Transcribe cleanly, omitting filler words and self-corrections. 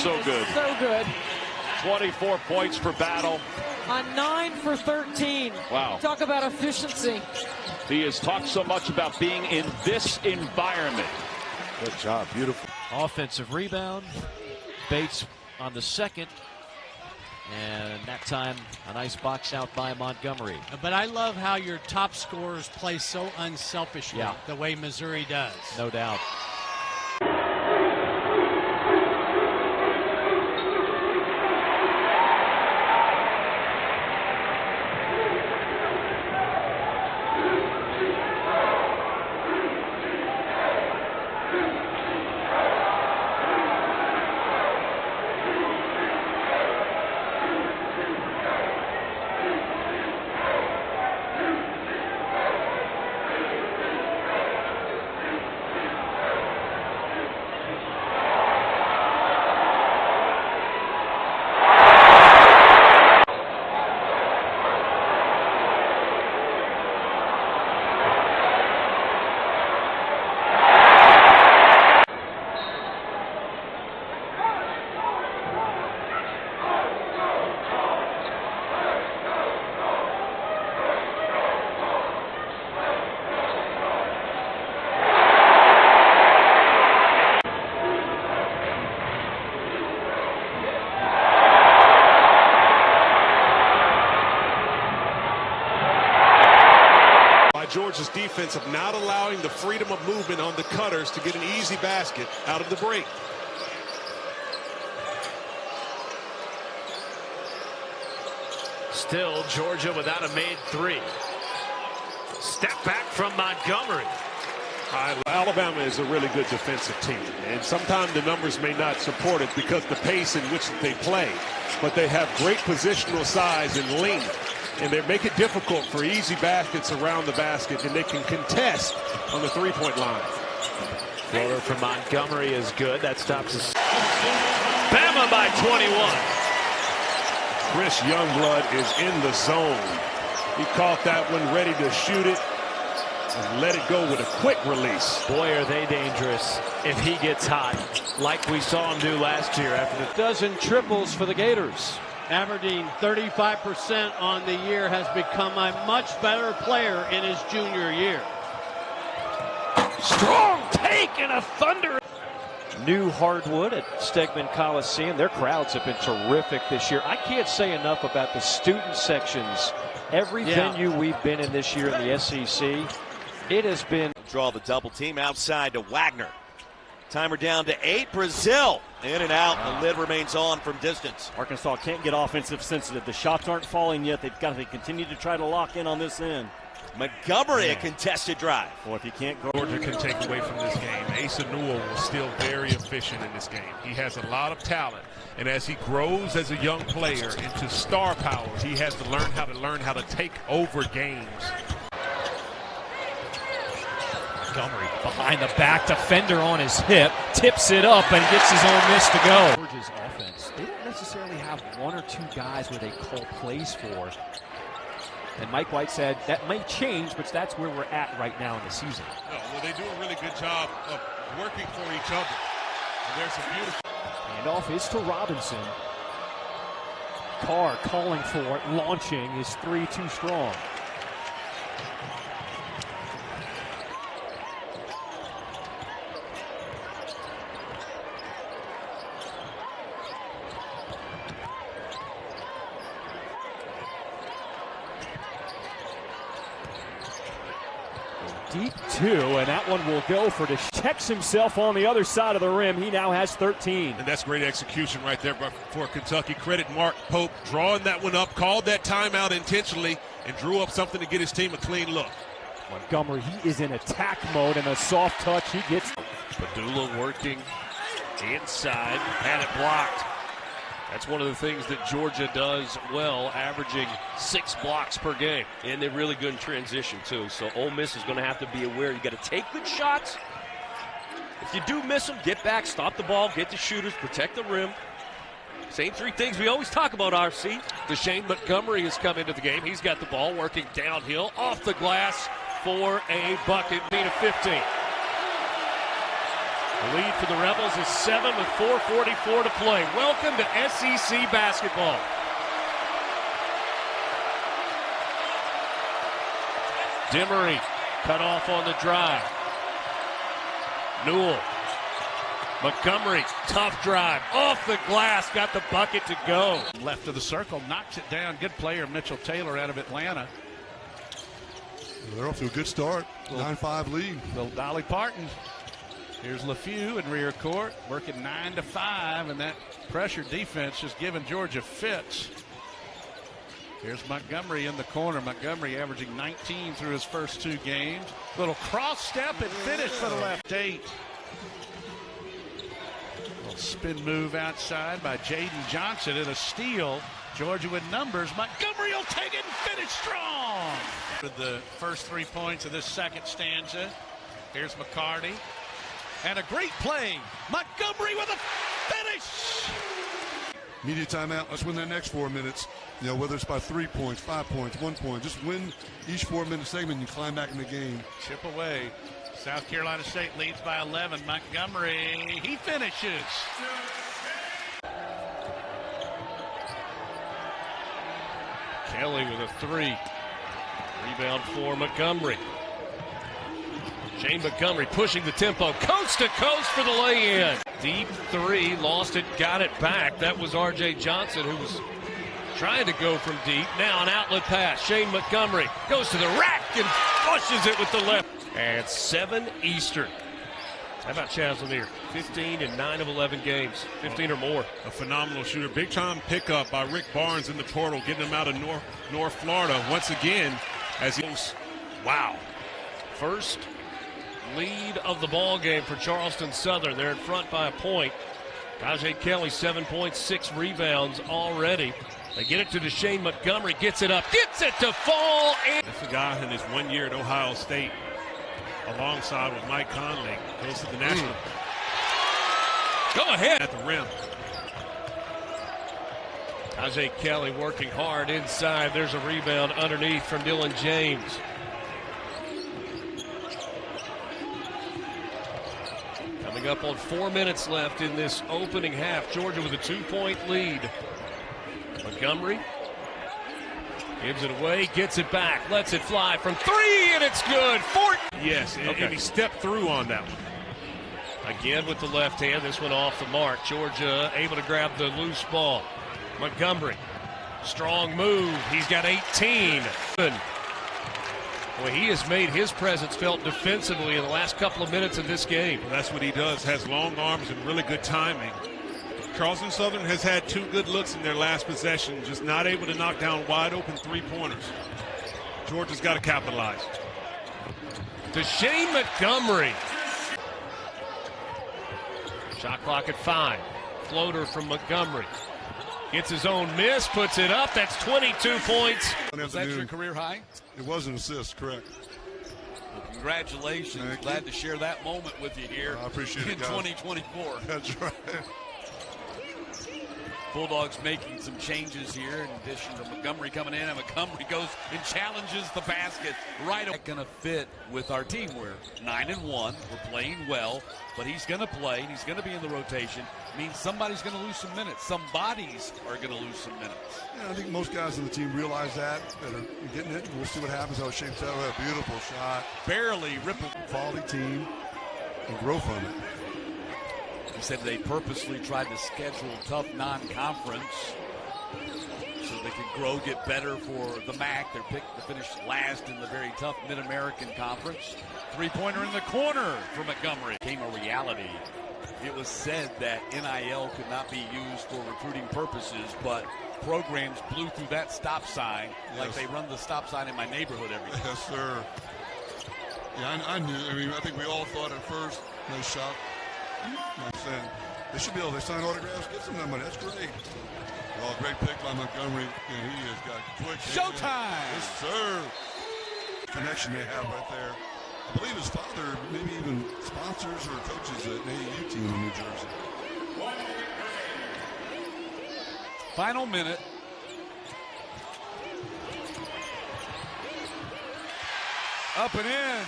So good. So good. 24 points for Battle. On 9 for 13. Wow. Talk about efficiency. He has talked so much about being in this environment. Good job. Beautiful. Offensive rebound. Bates on the second. And that time, a nice box out by Montgomery. But I love how your top scorers play so unselfishly, the way Missouri does. No doubt. Georgia's defense of not allowing the freedom of movement on the cutters to get an easy basket out of the break. Still Georgia without a made three. Step back from Montgomery. Alabama is a really good defensive team, and sometimes the numbers may not support it because the pace in which they play, but they have great positional size and length. And they make it difficult for easy baskets around the basket, and they can contest on the three-point line. Floater from Montgomery is good. That stops us. Bama by 21. Chris Youngblood is in the zone. He caught that one, ready to shoot it, and let it go with a quick release. Boy, are they dangerous if he gets hot, like we saw him do last year after the dozen triples for the Gators. Averaging 35% on the year, has become a much better player in his junior year. strong take and a thunder. New hardwood at Stegman Coliseum. Their crowds have been terrific this year. I can't say enough about the student sections. Every venue we've been in this year in the SEC, it has been. Draw the double team outside to Wagner. Timer down to 8. Brazil in and out. The lid remains on from distance. Arkansas can't get offensive sensitive. The shots aren't falling yet. They've got to continue to try to lock in on this end. Montgomery, a contested drive. Well, if you can't go. Georgia can take away from this game. Asa Newell was still very efficient in this game. He has a lot of talent, and as he grows as a young player into star power, he has to learn how to take over games. Montgomery behind the back, defender on his hip, tips it up and gets his own miss to go. Georgia's offense, they don't necessarily have one or two guys where they call plays for. And Mike White said that may change, but that's where we're at right now in the season. No, well, they do a really good job of working for each other. And there's a beautiful handoff is to Robinson. Carr calling for it, launching his three too strong. Deep two, and that one will go for checks himself on the other side of the rim. He now has 13. And that's great execution right there for Kentucky. Credit Mark Pope drawing that one up, called that timeout intentionally, and drew up something to get his team a clean look. Montgomery, he is in attack mode, and a soft touch he gets. Padula working inside, had it blocked. That's one of the things that Georgia does well, averaging 6 blocks per game. And they're really good in transition, too. So Ole Miss is going to have to be aware. You got to take good shots. If you do miss them, get back, stop the ball, get the shooters, protect the rim. Same 3 things we always talk about, RC. Deshane Montgomery has come into the game. He's got the ball working downhill, off the glass for a bucket, being a 15. The lead for the Rebels is 7 with 4:44 to play. Welcome to SEC basketball. Demery cut off on the drive. Newell. Montgomery, tough drive. Off the glass, got the bucket to go. Left of the circle, knocks it down. Good player, Mitchell Taylor out of Atlanta. They're off to a good start. 9-5 lead. Little Dolly Parton. Here's LaFew in rear court, working 9-5, and that pressure defense just giving Georgia fits. Here's Montgomery in the corner. Montgomery averaging 19 through his first 2 games. Little cross step and finish for the left 8. Little spin move outside by Jaden Johnson and a steal. Georgia with numbers. Montgomery will take it and finish strong. For the first 3 points of this second stanza. Here's McCarty. And a great play. Montgomery with a finish. Media timeout. Let's win that next 4 minutes. You know, whether it's by 3 points, 5 points, 1 point. Just win each 4-minute segment and you climb back in the game. Chip away. South Carolina State leads by 11. Montgomery, he finishes. Kelly with a 3. Rebound for Montgomery. Shane Montgomery pushing the tempo, coast to coast for the lay-in. Deep 3, lost it, got it back. That was R.J. Johnson, who was trying to go from deep. Now an outlet pass. Shane Montgomery goes to the rack and flushes it with the left. And 7 Eastern. How about Chaz Lanier? 15 in 9 of 11 games, 15 or more. A phenomenal shooter. Big time pickup by Rick Barnes in the portal, getting him out of North Florida once again as he goes. Wow. First lead of the ball game for Charleston Southern. They're in front by a point. Tajay Kelly, 7 points, 6 rebounds already. They get it to Deshane Montgomery, gets it up, gets it to fall. That's a guy in his 1 year at Ohio State, alongside with Mike Conley, goes to the national. Go ahead. At the rim. Tajay Kelly working hard inside. There's a rebound underneath from Dylan James. Coming up on 4 minutes left in this opening half. Georgia with a 2-point lead. Montgomery gives it away, gets it back, lets it fly from 3, and it's good. Yes, and he stepped through on that one. Again with the left hand, this one off the mark. Georgia able to grab the loose ball. Montgomery, strong move. He's got 18. Boy, he has made his presence felt defensively in the last couple of minutes of this game. Well, that's what he does, has long arms and really good timing. Charleston Southern has had 2 good looks in their last possession, just not able to knock down wide open 3-pointers. Georgia's got to capitalize. Deshane Montgomery. Shot clock at 5. Floater from Montgomery. Gets his own miss, puts it up. That's 22 points. Was that your career high? It was an assist, correct. Well, congratulations. Glad to share that moment with you here. I appreciate it, in guys. 2024. That's right. Bulldogs making some changes here in addition to Montgomery coming in, and Montgomery goes and challenges the basket right away. Going to fit with our team. We're 9-1. We're playing well, but he's going to play and he's going to be in the rotation. Means somebody's going to lose some minutes. Some bodies are going to lose some minutes. Yeah, I think most guys on the team realize that are getting it. We'll see what happens. How it shapes out. A beautiful shot. Barely rippled. Quality team and grow from it. He said they purposely tried to schedule tough non-conference so they could grow, get better for the MAC. They're picked to finish last in the very tough Mid-American Conference. 3-pointer in the corner for Montgomery. Became a reality. It was said that NIL could not be used for recruiting purposes, but programs blew through that stop sign like they run the stop sign in my neighborhood every day. Yes, sir. Yeah, I knew. I mean, I think we all thought at first, nice shot. I'm saying they should be able to sign autographs, get some of that money. That's great. Oh, great pick by Montgomery. Yeah, he has got quick. Showtime! Yes, sir. Connection they have right there. I believe his father maybe even sponsors or coaches an AAU team in New Jersey. Final minute. Up and in.